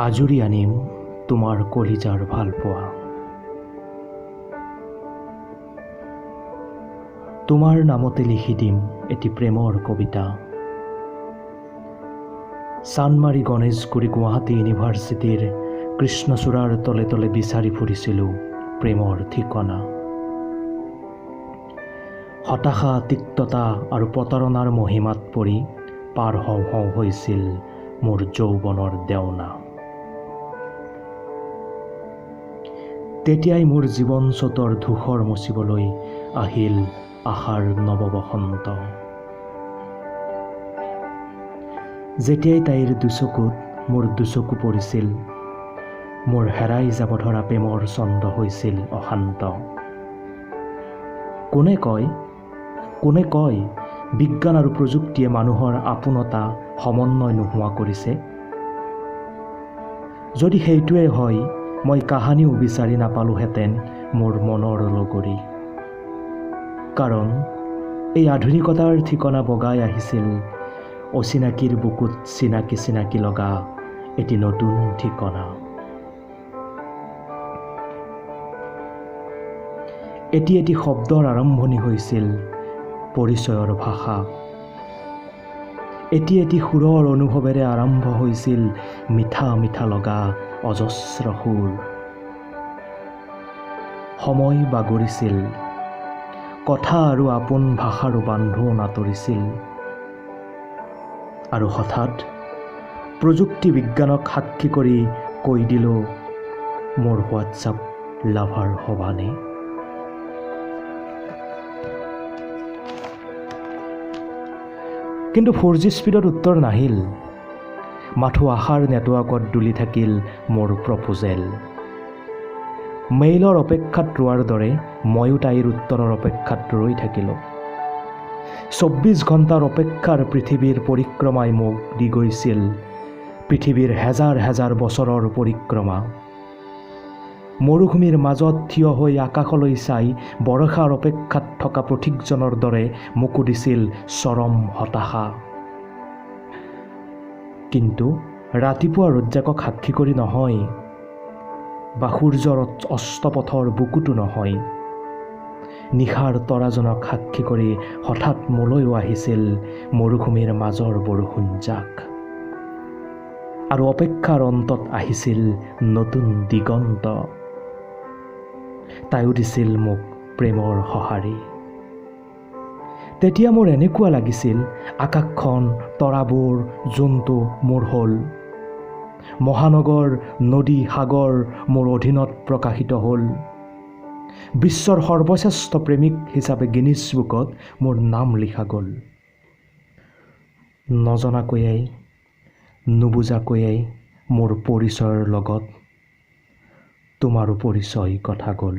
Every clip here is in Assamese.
আজুৰি আনিম তোমাৰ কলিজাৰ ভালপোৱা। তোমাৰ নামতে লিখি দিম এটি প্ৰেমৰ কবিতা। চানমাৰী গণেশগুৰি গুৱাহাটী ইউনিভাৰ্চিটিৰ কৃষ্ণচূড়াৰ তলে তলে বিচাৰি ফুৰিছিলোঁ প্ৰেমৰ ঠিকনা। হতাশা, তিক্ততা আৰু প্ৰতাৰণাৰ মহিমাত পৰি পাৰ হওঁ হওঁ হৈছিল মোৰ যৌৱনৰ দেওনা। তেতিয়াই মোৰ জীৱন চতৰ ধূসৰ মচিবলৈ আহিল আশাৰ নৱবসন্ত। যেতিয়াই তাইৰ দুচকুত মোৰ দুচকু পৰিছিল, মোৰ হেৰাই যাব ধৰা প্ৰেমৰ ছন্দ হৈছিল অশান্ত। কোনে কয় বিজ্ঞান আৰু প্ৰযুক্তিয়ে মানুহৰ আপোনতা সমন্বয় নোহোৱা কৰিছে? যদি সেইটোৱে হয়, মই কাহানিও বিচাৰি নাপালোহেঁতেন মোৰ মনৰ লগৰী। কাৰণ এই আধুনিকতাৰ ঠিকনা বগাই আহিছিল অচিনাকিৰ বুকুত চিনাকি চিনাকি লগা এটি নতুন ঠিকনা। এটি শব্দৰ আৰম্ভণি হৈছিল পৰিচয়ৰ ভাষা। এটি সুৰৰ অনুভৱেৰে আৰম্ভ হৈছিল মিঠা মিঠা লগা অজস্ৰ সুৰ। সময় বাগৰিছিল, কথা আৰু আপোন ভাষাৰো বান্ধোন আঁতৰিছিল। আৰু হঠাৎ প্ৰযুক্তি বিজ্ঞানক সাক্ষী কৰি কৈ দিলোঁ মোৰ হোৱাটছআপ লাভাৰ হবানে। কিন্তু 4G স্পীডত উত্তৰ নাহিল, মাথো আশাৰ নেটৱৰ্কত ডুলি থাকিল মোৰ প্ৰপ'জেল। মেইলৰ অপেক্ষাত ৰোৱাৰ দৰে ময়ো তাইৰ উত্তৰৰ অপেক্ষাত ৰৈ থাকিলোঁ। 24 ঘণ্টাৰ অপেক্ষাৰ পৃথিৱীৰ পৰিক্ৰমাই মোক দি গৈছিল পৃথিৱীৰ হেজাৰ হেজাৰ বছৰৰ পৰিক্ৰমা। মৰুভূমিৰ মাজত থিয় হৈ আকাশলৈ চাই বৰষাৰ অপেক্ষাত থকা পথিকজনৰ দৰে মোকো দিছিল চৰম হতাশা। কিন্তু ৰাতিপুৱা ৰজ্জাকক সাক্ষী কৰি নহয়, বা সূৰ্যৰ অস্তপথৰ বুকুতো নহয়, নিশাৰ তৰাজনক সাক্ষী কৰি হঠাৎ মোলৈও আহিছিল মৰুভূমিৰ মাজৰ বৰষুণজাক। আৰু অপেক্ষাৰ অন্তত আহিছিল নতুন দিগন্ত। তাইও দিছিল মোক প্ৰেমৰ সঁহাৰি। তেতিয়া মোৰ এনেকুৱা লাগিছিল আকাশখন, তৰাবোৰ, জোনটো মোৰ হ'ল। মহানগৰ, নদী, সাগৰ মোৰ অধীনত প্ৰকাশিত হ'ল। বিশ্বৰ সৰ্বশ্ৰেষ্ঠ প্ৰেমিক হিচাপে গিনিছ বুকত মোৰ নাম লিখা গ'ল। নজনাকৈয়ে, নুবুজাকৈয়ে মোৰ পৰিচয়ৰ লগত তোমাৰো পৰিচয় কথা গ'ল।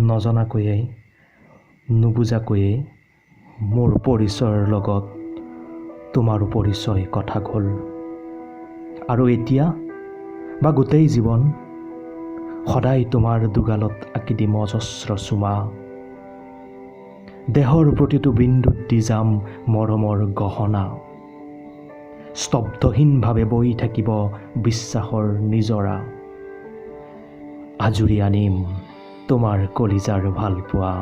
নজনাকৈয়ে, নুবুজাকৈয়ে মোৰ পৰিচয়ৰ লগত তোমাৰো পৰিচয় কথা গ'ল। আৰু এতিয়া বা গোটেই জীৱন সদায় তোমাৰ দুগালত আঁকি দিম অজস্ৰ চুমা। দেহৰ প্ৰতিটো বিন্দুত দি যাম মৰমৰ গহনা। স্তব্ধহীনভাৱে বৈ থাকিব বিশ্বাসৰ নিজৰা। আজুৰি আনিম তোমাৰ কলিজাৰ ভালপোৱা।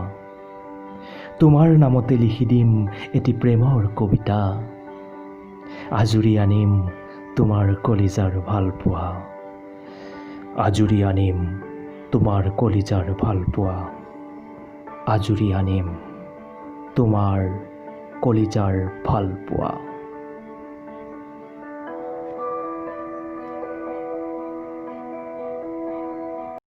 তোমাৰ নামতে লিখি দিম এটি প্ৰেমৰ কবিতা। আজুৰি আনিম তোমাৰ কলিজাৰ ভালপোৱা। আজুৰি আনিম তোমাৰ কলিজাৰ ভালপোৱা। আজুৰি আনিম তোমাৰ কলিজাৰ ভালপোৱা।